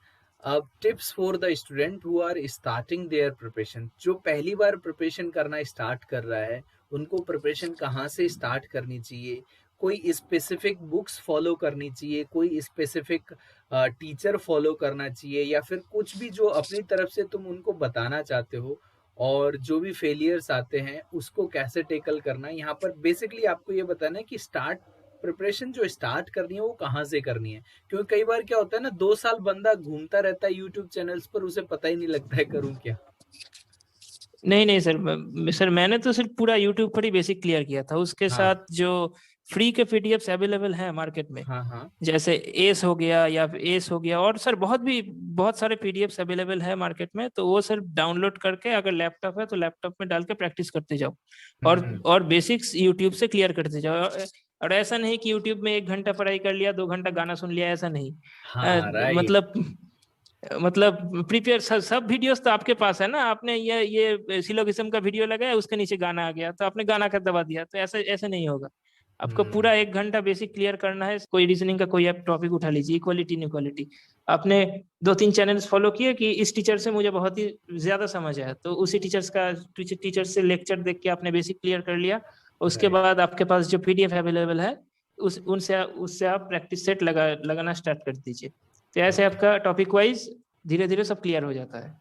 अब tips for the student who are starting their preparation, जो पहली बार प्रिपरेशन करना स्टार्ट कर रहा है, उनको प्रिपरेशन कहाँ से स्टार्ट करनी चाहिए? कोई स्पेसिफिक बुक्स फॉलो करनी चाहिए, कोई स्पेसिफिक टीचर फॉलो करना चाहिए, या फिर कुछ भी जो अपनी तरफ से तुम उनको बताना चाहते हो, और जो भी फेलियर्स आते हैं उसको कैसे टेकल करना है? यहाँ पर बेसिकली आपको ये बताना है कि स्टार्ट प्रिपरेशन जो स्टार्ट करनी है वो कहाँ से करनी है। क्योंकि कई बार क्या होता है ना, 2 साल बंदा घूमता रहता है यूट्यूब चैनल्स पर, उसे पता ही नहीं लगता है करूँ क्या। नहीं नहीं सर, सर मैंने तो सिर्फ पूरा यूट्यूब पर ही बेसिक क्लियर किया था। उसके हाँ साथ जो फ्री के पीडीएफ्स अवेलेबल हैं मार्केट में, हाँ हाँ। जैसे एस हो गया या फिर एस हो गया, और सर बहुत सारे पीडीएफ्स अवेलेबल है मार्केट में, तो वो सर डाउनलोड करके अगर लैपटॉप है तो लैपटॉप में डाल के प्रैक्टिस करते जाओ। हम्म। और बेसिक्स यूट्यूब से क्लियर करते जाओ। और ऐसा नहीं कि यूट्यूब में 1 घंटा पढ़ाई कर लिया, 2 घंटा गाना सुन लिया, ऐसा नहीं। हाँ राइट। मतलब प्रिपेयर सब वीडियोस तो आपके पास है ना। आपने ये सिलोगिज्म का वीडियो लगाया, उसके नीचे गाना आ गया तो आपने गाना का दबा दिया, तो ऐसे ऐसे नहीं होगा। आपको हम्म। पूरा 1 घंटा बेसिक क्लियर करना है। कोई रीजनिंग का कोई आप टॉपिक उठा लीजिए, इक्वलिटी इनइक्वालिटी, आपने 2-3 चैनल्स फॉलो किए कि इस टीचर से मुझे बहुत ही ज्यादा समझ आया, तो उसी टीचर से लेक्चर देख के आपने बेसिक क्लियर कर लिया। उसके राइट। बाद आपके पास जो पीडीएफ अवेलेबल है, उस उनसे उससे आप प्रैक्टिस सेट लगाना स्टार्ट कर दीजिए। तो ऐसे ओके। आपका टॉपिक वाइज धीरे धीरे सब क्लियर हो जाता है।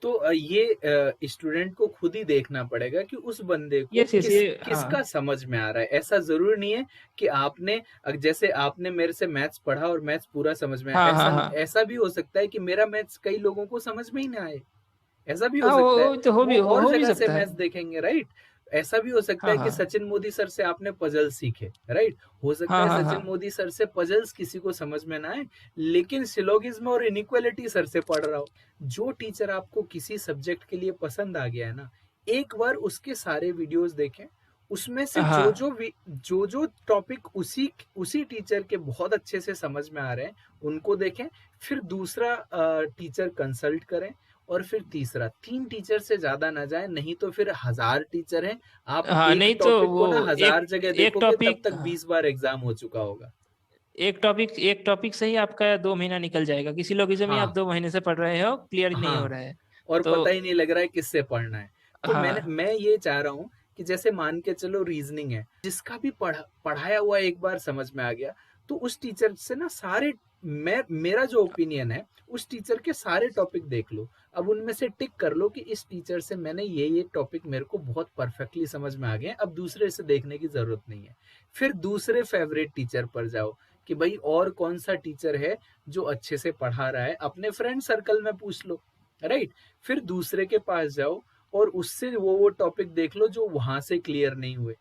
तो ये स्टूडेंट को खुद ही देखना पड़ेगा कि उस बंदे को यस यस, ये हाँ। किसका समझ में आ रहा है। ऐसा जरूरी नहीं है कि आपने जैसे आपने मेरे से मैथ्स पढ़ा और मैथ्स पूरा समझ में आया, हाँ हाँ ऐसा हाँ ऐसा भी हो सकता है कि मेरा मैथ्स कई लोगों को समझ में ही ना आए। ऐसा भी हो हाँ, सकता है, वो तो वो और हो भी जगह से सकता है। मैथ्स देखेंगे, राइट। ऐसा भी हो सकता हाँ है कि हाँ सचिन मोदी सर से आपने पजल सीखे, राइट। हो सकता हाँ है हाँ सचिन हाँ मोदी सर से पजल्स किसी को समझ में ना आए, लेकिन सिलोगिज्म और इनइक्वालिटी सर से पढ़ रहा हो। जो टीचर आपको किसी सब्जेक्ट के लिए पसंद आ गया है ना, एक बार उसके सारे वीडियोस देखें, उसमें से हाँ जो जो टॉपिक उसी उसी टीचर के बहुत अच्छे से समझ में आ रहे हैं उनको देखें। फिर दूसरा टीचर कंसल्ट करें, और फिर तीसरा, 3 टीचर से ज्यादा ना जाए, नहीं तो फिर 1000 टीचर हैं। आप हाँ। एक नहीं तो टॉपिक को ना वो 1000 जगह एक देखोगे तब टॉपिक, तक 20 बार एग्जाम हो चुका होगा। एक टॉपिक से ही आपका 2 महीना निकल जाएगा। किसी लोगिज्म ही आप हाँ 2 महीने से पढ़ रहे हो, क्लियर ही नहीं हो हाँ। रहा है। और तो पता ही नहीं लग रहा है किससे पढ़ना है। तो हाँ मैं ये चाह रहा हूँ कि जैसे मान के चलो रीजनिंग है, जिसका भी पढ़ाया हुआ एक बार समझ में आ गया, तो उस टीचर से ना सारे, मेरा जो ओपिनियन है, उस टीचर के सारे टॉपिक देख लो। अब उनमें से टिक कर लो कि इस टीचर से मैंने ये टॉपिक मेरे को बहुत परफेक्टली समझ में आ गए, अब दूसरे से देखने की जरूरत नहीं है। फिर दूसरे फेवरेट टीचर पर जाओ कि भाई और कौन सा टीचर है जो अच्छे से पढ़ा रहा है, अपने फ्रेंड सर्कल में पूछ लो, राइट। फिर दूसरे के पास जाओ और उससे वो टॉपिक देख लो जो वहां से क्लियर नहीं हुए।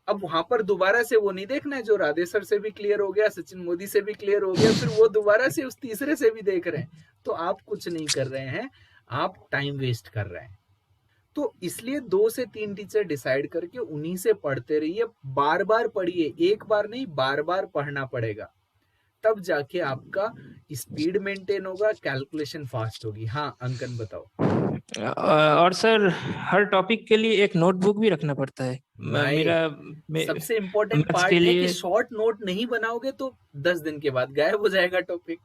अब वहां पर दोबारा से वो नहीं देखना है जो राधे सर से भी क्लियर हो गया, सचिन मोदी से भी क्लियर हो गया, फिर वो दोबारा से उस तीसरे से भी देख रहे हैं। तो आप कुछ नहीं कर रहे हैं, आप टाइम वेस्ट कर रहे हैं। तो इसलिए 2 से 3 टीचर डिसाइड करके उन्हीं से पढ़ते रहिए, बार बार पढ़िए, एक बार नहीं बार बार पढ़ना पड़ेगा। तब जाके आपका स्पीड मेंटेन होगा, कैलकुलेशन फास्ट होगी। हाँ अंकन बताओ। और सर हर टॉपिक के लिए एक नोटबुक भी रखना पड़ता है। भाई मेरा सबसे इम्पोर्टेंट मैथ्स के पार्ट है कि लिए, शॉर्ट नोट नहीं बनाओगे तो 10 दिन के बाद गायब हो जाएगा टॉपिक।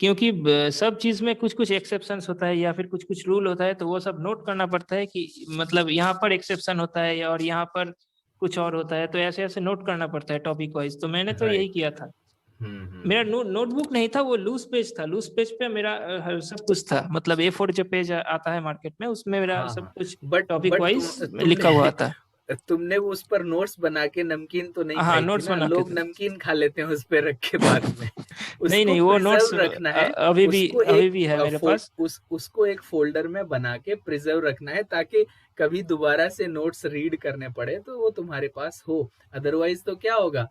क्योंकि सब चीज में कुछ कुछ एक्सेप्शंस होता है या फिर कुछ कुछ रूल होता है, तो वो सब नोट करना पड़ता है कि मतलब यहाँ पर एक्सेप्शन होता है और यहाँ पर कुछ और होता है, तो ऐसे ऐसे नोट करना पड़ता है टॉपिक वाइज। तो मैंने तो यही राइट। किया था। मेरा हम्म। नोटबुक नहीं था, वो लूज पेज था। लूज पेज पे मेरा सब कुछ था, मतलब A4 जो पेज आता है मार्केट में, उसमें मेरा हाँ सब हाँ। कुछ टॉपिक बट वाइज लिखा हुआ तुमने था। तुमने वो उस पर नोट्स बना के नमकीन तो नहीं हाँ, खाई थी नोट्स ना? बना के लोग थे। नमकीन खा लेते हैं उस पे रख के बाद में। नहीं उसको नहीं, वो नोट्स प्रिजर्व रखना है। उसको अभी एक भी है मेरे फोल्ड पास। उसको एक फोल्डर में बना के प्रिजर्व रखना है, ताकि कभी दोबारा से नोट्स रीड करने पड़े तो वो तुम्हारे पास हो। अदरवाइज तो क्या होगा,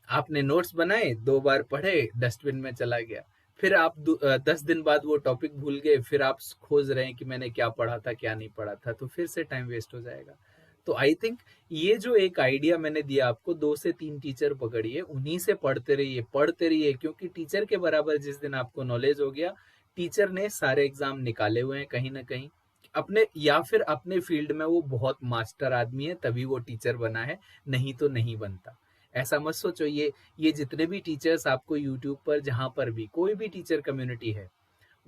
आपने नोट्स बनाए, 2 बार पढ़े, डस्टबिन में चला गया। फिर आप 10 दिन बाद वो टॉपिक भूल गए, फिर आप खोज रहे हैं कि मैंने क्या पढ़ा था क्या नहीं पढ़ा था, तो फिर से टाइम वेस्ट हो जाएगा। तो आई थिंक ये जो एक आइडिया मैंने दिया आपको, 2 से 3 टीचर पकड़िए, उन्हीं से पढ़ते रहिए, क्योंकि टीचर के बराबर जिस दिन आपको नॉलेज हो गया, टीचर ने सारे एग्जाम निकाले हुए हैं कहीं ना कहीं अपने, या फिर अपने फील्ड में वो बहुत मास्टर आदमी है तभी वो टीचर बना है, नहीं तो नहीं बनता। ऐसा मत सोचो। ये जितने भी टीचर्स आपको यूट्यूब पर, जहां पर भी कोई भी टीचर कम्युनिटी है,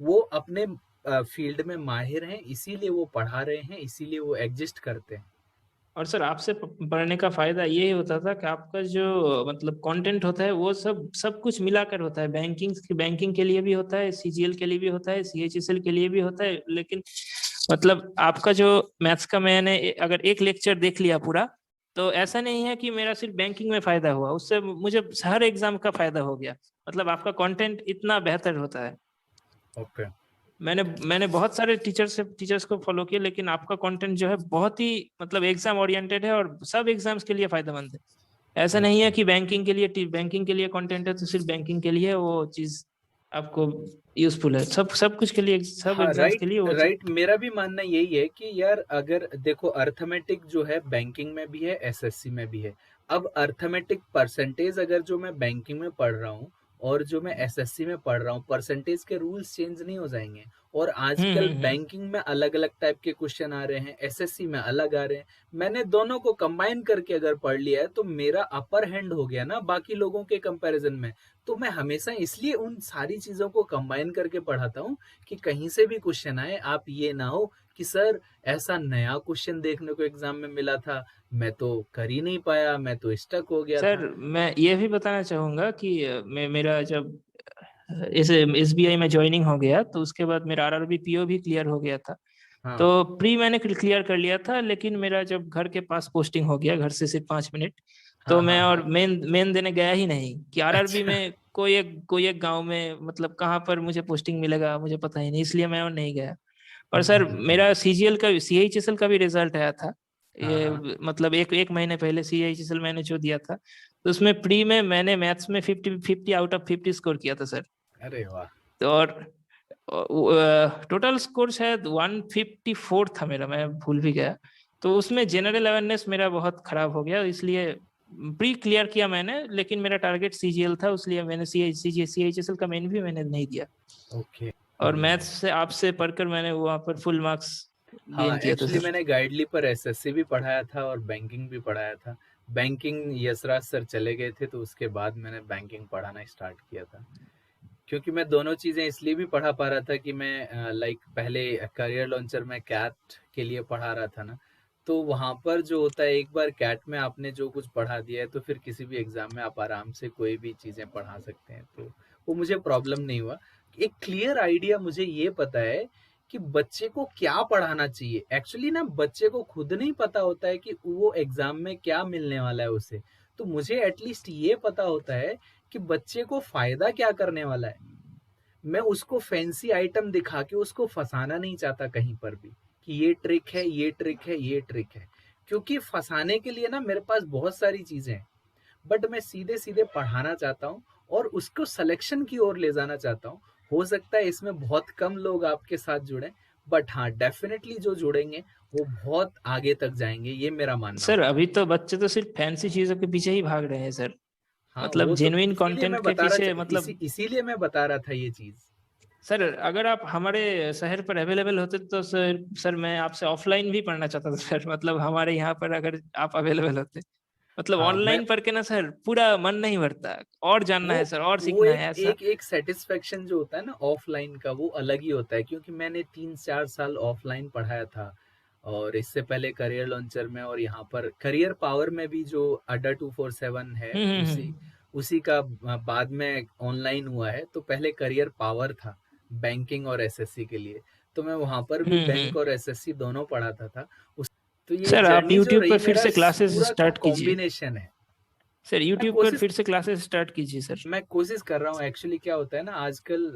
वो अपने फील्ड में माहिर हैं, इसीलिए वो पढ़ा रहे हैं, इसीलिए वो एग्जिस्ट करते हैं। और सर आपसे पढ़ने का फायदा ये होता था कि आपका जो मतलब कंटेंट होता है वो सब सब कुछ मिलाकर होता है। बैंकिंग के लिए भी होता है, CGL के लिए भी होता है, CHSL के लिए भी होता है। लेकिन मतलब आपका जो मैथ्स का, मैंने अगर एक लेक्चर देख लिया पूरा, तो ऐसा नहीं है कि मेरा सिर्फ बैंकिंग में फायदा हुआ, उससे मुझे हर एग्जाम का फायदा हो गया। मतलब आपका कंटेंट इतना बेहतर होता है। ओके। मैंने बहुत सारे टीचर्स को फॉलो किया, लेकिन आपका कंटेंट जो है बहुत ही मतलब एग्जाम ओरिएंटेड है और सब एग्जाम्स के लिए फायदेमंद है। ऐसा नहीं है ओके। कि बैंकिंग के लिए कंटेंट है तो सिर्फ बैंकिंग के लिए वो चीज आपको यूजफुल है। सब कुछ के लिए, सब हाँ, एग्जाम्स राइट के लिए वो चीज। राइट। मेरा भी मानना यही है कि यार, अगर देखो, अर्थमेटिक जो है बैंकिंग में भी है, एसएससी में भी है। अब अर्थमेटिक परसेंटेज अगर जो मैं बैंकिंग में पढ़ रहा हूँ और जो मैं एसएससी में पढ़ रहा हूँ, परसेंटेज के रूल्स चेंज नहीं हो जाएंगे। और आजकल हम्म। बैंकिंग में अलग अलग टाइप के क्वेश्चन आ रहे हैं, एसएससी में अलग आ रहे हैं। मैंने दोनों को कंबाइन करके अगर पढ़ लिया है तो मेरा अपर हैंड हो गया ना बाकी लोगों के कंपैरिजन में। तो मैं हमेशा इसलिए उन सारी चीजों को कंबाइन करके पढ़ाता हूँ कि कहीं से भी क्वेश्चन आए, आप ये ना हो कि सर ऐसा नया क्वेश्चन देखने को एग्जाम में मिला था, मैं तो कर ही नहीं पाया, मैं तो स्टक हो गया सर था। मैं ये भी बताना चाहूंगा कि मेरा जब इस SBI में ज्वाइनिंग हो गया, तो उसके बाद मेरा RRB PO भी क्लियर हो गया था। हाँ तो प्री मैंने क्लियर कर लिया था, लेकिन मेरा जब घर के पास पोस्टिंग हो गया, घर से सिर्फ 5 मिनट, तो हाँ मैं हाँ और हाँ। मेन देने गया ही नहीं कि RRB अच्छा। में कोई एक गांव में मतलब कहाँ पर मुझे पोस्टिंग मिलेगा मुझे पता ही नहीं, इसलिए मैं और नहीं गया। और सर हम्म। मेरा CGL का CHSL का भी रिजल्ट आया था। हाँ ये हाँ। मतलब एक महीने पहले CHSL मैंने जो दिया था, तो उसमें प्री में मैंने मैथ्स में 50 स्कोर किया था सर। अरे वाह। तो और टोटल स्कोर शायद 154 था मेरा, मैं भूल भी गया। तो उसमें जनरल अवेयरनेस मेरा बहुत खराब हो गया, इसलिए प्री क्लियर किया मैंने, लेकिन मेरा टारगेट CGL था, इसलिए मैंने CHSL का मेन भी मैंने नहीं दिया। ओके। और मैथ्स से आपसे पढ़कर मैंने वहाँ पर फुल मार्क्स हाँ, गेन किया था एक्चुअली सर। मैंने गाइडली पर एसएससी भी पढ़ाया था और बैंकिंग भी पढ़ाया था। बैंकिंग यशराज सर चले गए थे तो उसके बाद मैंने बैंकिंग पढ़ाना स्टार्ट किया था। क्योंकि मैं दोनों चीज़ें इसलिए भी पढ़ा पा रहा था कि मैं लाइक पहले करियर लॉन्चर में कैट के लिए पढ़ा रहा था ना, तो वहाँ पर जो होता है, एक बार कैट में आपने जो कुछ पढ़ा दिया है तो फिर किसी भी एग्जाम में आप आराम से कोई भी चीज़ें पढ़ा सकते हैं, तो वो मुझे प्रॉब्लम नहीं हुआ। एक क्लियर आइडिया मुझे ये पता है कि बच्चे को क्या पढ़ाना चाहिए। एक्चुअली ना, बच्चे को खुद नहीं पता होता है कि वो एग्जाम में क्या मिलने वाला है उसे। तो मुझे एटलीस्ट ये पता होता है कि बच्चे को फायदा क्या करने वाला है। मैं उसको फैंसी आइटम दिखा के उसको फंसाना नहीं चाहता कहीं पर भी कि ये ट्रिक है, ये ट्रिक है, ये ट्रिक है। क्योंकि फंसाने के लिए ना मेरे पास बहुत सारी चीजें हैं, बट मैं सीधे सीधे पढ़ाना चाहता हूँ और उसको सिलेक्शन की ओर ले जाना चाहता हूँ। हो सकता है इसमें बहुत कम लोग आपके साथ जुड़े, बट हाँ, डेफिनेटली जो जुड़ेंगे वो बहुत आगे तक जाएंगे, ये मेरा मानना सर होता है। अभी तो बच्चे तो सिर्फ फैंसी चीजों के पीछे ही भाग रहे हैं सर। हाँ, मतलब वो तो जेन्युइन इसीलिए मैं कंटेंट के बता पीछे रहा मतलब। इसीलिए मैं बता रहा था ये चीज। सर अगर आप हमारे शहर पर अवेलेबल होते तो सर मैं आपसे ऑफलाइन भी पढ़ना चाहता था सर, मतलब हमारे यहाँ पर अगर आप अवेलेबल होते। मतलब हाँ मैं ऑनलाइन पढ़ के ना सर पूरा मन नहीं भरता, और जानना वो है सर, और वो सीखना है एक ऐसा। एक एक सेटिस्फेक्शन जो होता है ना ऑफलाइन का, वो अलग ही होता है, क्योंकि मैंने 3-4 साल ऑफलाइन पढ़ाया था, और इससे पहले करियर लॉन्चर में, और यहाँ पर करियर पावर में भी जो अड्डा 247 है, उसी हम्म। उसी का बाद में ऑनलाइन हुआ है। तो पहले करियर पावर था बैंकिंग और एसएससी के लिए, तो मैं वहां पर भी बैंक हम्म। और एसएससी दोनों पढ़ाता था उस तो ये सर आप जर्नी जो यूट्यूब रही पर फिर मेरा से क्लासेस पूरा स्टार्ट कीजिए। कॉम्बिनेशन है। सर मैं यूट्यूब पर कोशिश फिर से क्लासेस स्टार्ट कीजिए सर। मैं कोशिश कर रहा हूँ। एक्चुअली क्या होता है ना आजकल,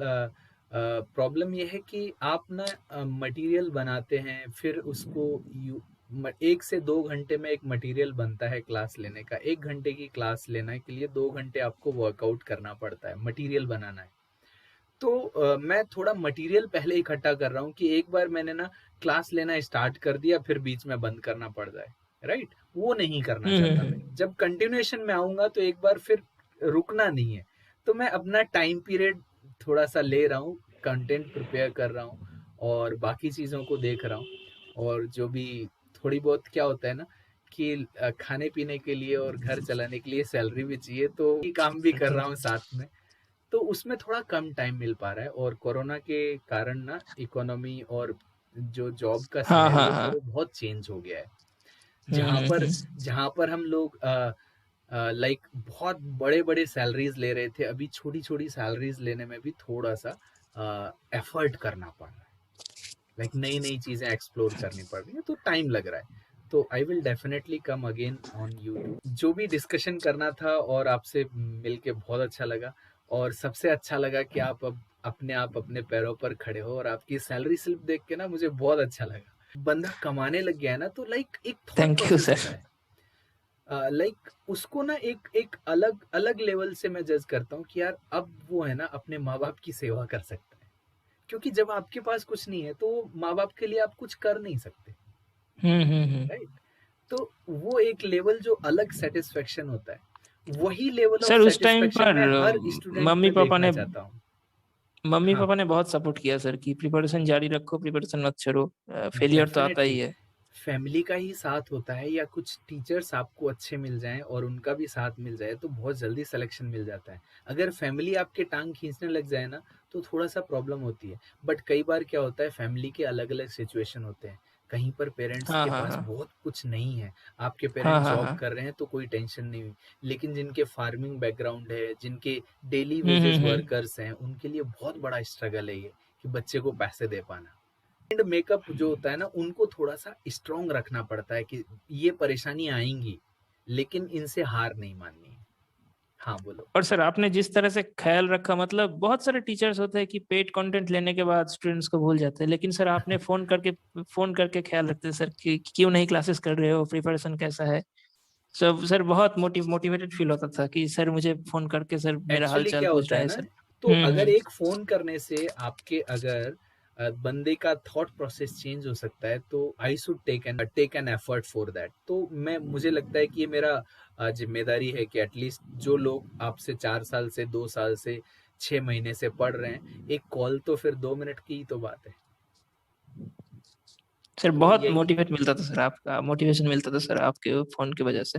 प्रॉब्लम ये है कि आप ना मटेरियल बनाते हैं, फिर उसको 1 से 2 घंटे में एक मटेरियल बनता है क्लास लेने का। 1 घंटे की क्लास लेने के लिए 2 घंटे आपको वर्कआउट करना पड़ता है, मटेरियल बनाना है। तो मैं थोड़ा मटेरियल पहले इकट्ठा कर रहा हूँ कि एक बार मैंने ना क्लास लेना स्टार्ट कर दिया फिर बीच में बंद करना पड़ जाए, राइट? वो नहीं करना चाहता मैं। हम्म। जब कंटिन्यूएशन में आऊंगा तो एक बार फिर रुकना नहीं है। तो मैं अपना टाइम पीरियड थोड़ा सा ले रहा हूँ, कंटेंट प्रिपेयर कर रहा हूँ, और बाकी चीज़ों को देख रहा हूँ। और जो भी थोड़ी बहुत क्या होता है ना कि खाने पीने के लिए और घर चलाने के लिए सैलरी भी चाहिए, तो ये काम भी कर रहा हूँ साथ में। तो उसमें थोड़ा कम टाइम मिल पा रहा है, और कोरोना के कारण ना इकोनॉमी और जो जॉब का हाँ हाँ सिनेरियो है हाँ। वो बहुत चेंज हो गया है। जहाँ पर हम्म। जहाँ पर हम लोग लाइक बहुत बड़े बड़े सैलरीज ले रहे थे, अभी छोटी छोटी सैलरीज लेने में भी थोड़ा सा एफर्ट करना पड़ रहा है। लाइक नई नई चीजें एक्सप्लोर करनी पड़ रही है, तो टाइम लग रहा है। तो I will definitely come again on YouTube. जो भी डिस्कशन करना था, और आपसे मिलके बहुत अच्छा लगा। और सबसे अच्छा लगा कि आप अब आप अपने पैरों पर खड़े हो, और आपकी सैलरी स्लिप देख के ना मुझे बहुत अच्छा लगा। बंदा कमाने लग गया है ना, तो लाइक एक thought thank you process sir. होता है। लाइक उसको ना एक एक अलग अलग लेवल से मैं जज करता हूँ कि यार अब वो है ना अपने माँ बाप की सेवा कर सकता है। क्योंकि जब आपके पास कुछ नहीं है तो माँ बाप के लिए आप कुछ कर नहीं सकते, हम्म। राइट? तो वो एक लेवल जो अलग सेटिस्फेक्शन होता है, वही लेवल ऑफ सर उस टाइम सेटिस्फेक्शन पर मैं हर स्टूडेंट मम्मी में पापा देखना ने चाहता हूँ। मम्मी हाँ, पापा ने बहुत सपोर्ट किया सर कि प्रिपरेशन जारी रखो, प्रिपरेशन मत छोड़ो, फेलियर तो आता ही डेफिनेटली है। फैमिली का ही साथ होता है, या कुछ टीचर्स आपको अच्छे मिल जाएं और उनका भी साथ मिल जाए तो बहुत जल्दी सिलेक्शन मिल जाता है। अगर फैमिली आपके टांग खींचने लग जाए ना तो थोड़ा सा प्रॉब्लम होती है। बट कई बार क्या होता है, फैमिली के अलग अलग सिचुएशन होते हैं। कहीं पर पेरेंट्स हाँ के हाँ पास हाँ। बहुत कुछ नहीं है, आपके हाँ पेरेंट्स हाँ जॉब हाँ। कर रहे हैं तो कोई टेंशन नहीं हुई। लेकिन जिनके फार्मिंग बैकग्राउंड है, जिनके डेली वेजेस हम्म। वर्कर्स हैं, उनके लिए बहुत बड़ा स्ट्रगल है ये, कि बच्चे को पैसे दे पाना। एंड मेकअप जो होता है ना, उनको थोड़ा सा स्ट्रॉन्ग रखना पड़ता है कि ये परेशानी आएंगी, लेकिन इनसे हार नहीं माननी है। हाँ बोलो। और सर आपने जिस तरह से ख्याल रखा, मतलब बहुत सारे टीचर्स होते हैं कि पेड कंटेंट लेने के बाद स्टूडेंट्स को भूल जाते हैं, लेकिन सर आपने फोन करके ख्याल रखते हैं सर कि क्यों नहीं क्लासेस कर रहे हो, प्रिपरेशन कैसा है। सब सर बहुत मोटिवेटेड फील होता था कि सर मुझे फोन करके सर मेरा हाल एक्चुअली चाल क्या पूछ होता रहे है हैं ना, सर। तो अगर हम्म। एक फोन करने से आपके अगर बंदे का थॉट प्रोसेस चेंज हो सकता है, तो I should take an effort for that. तो मैं मुझे लगता है कि ये मेरा जिम्मेदारी है कि एटलीस्ट जो लोग आपसे 4 साल से 2 साल से 6 महीने से पढ़ रहे हैं, एक कॉल तो फिर 2 मिनट की ही तो बात है। सर तो बहुत यही। मोटिवेट मिलता था सर, आपका मोटिवेशन मिलता था सर आपके फोन की वजह से,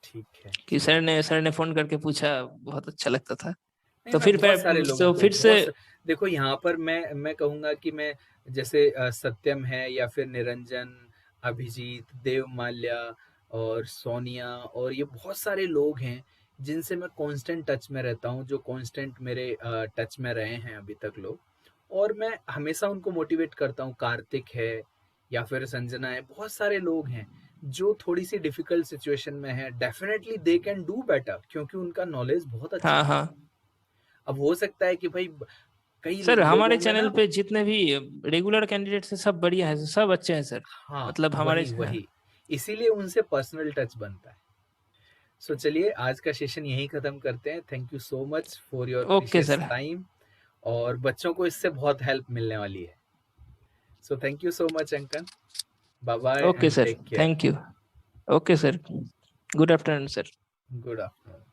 ठीक है। कि सर ने फोन करके पूछा, बहुत अच्छा लगता था। नहीं, तो मैं फिर बहुत सारे लोगों तो को फिर से। देखो यहाँ पर मैं कहूँगा कि मैं जैसे सत्यम है, या फिर निरंजन, अभिजीत, देव माल्या और सोनिया, और ये बहुत सारे लोग हैं जिनसे मैं कांस्टेंट टच में रहता हूँ, जो कांस्टेंट मेरे टच में रहे हैं अभी तक लोग। और मैं हमेशा उनको मोटिवेट करता हूँ। कार्तिक है, या फिर संजना है, बहुत सारे लोग हैं जो थोड़ी सी डिफिकल्ट सिचुएशन में है। Definitely they can do better, क्योंकि उनका नॉलेज बहुत अच्छा हाँ है। हाँ। अब हो सकता है कि भाई कई सर हमारे लोगों में चैनल ना। पे जितने भी रेगुलर कैंडिडेट्स हैं सब बढ़िया है, सब अच्छे हैं सर। हाँ, मतलब हमारे। वही वही इसीलिए उनसे पर्सनल टच बनता है। सो चलिए आज का सेशन यहीं खत्म करते हैं। Thank you so much for your okay precious sir. Time. और बच्चों को इससे बहुत हेल्प मिलने वाली है। So thank you so much Ankan. Bye bye okay and sir, take care. Thank you. Okay sir, good afternoon sir. Good afternoon.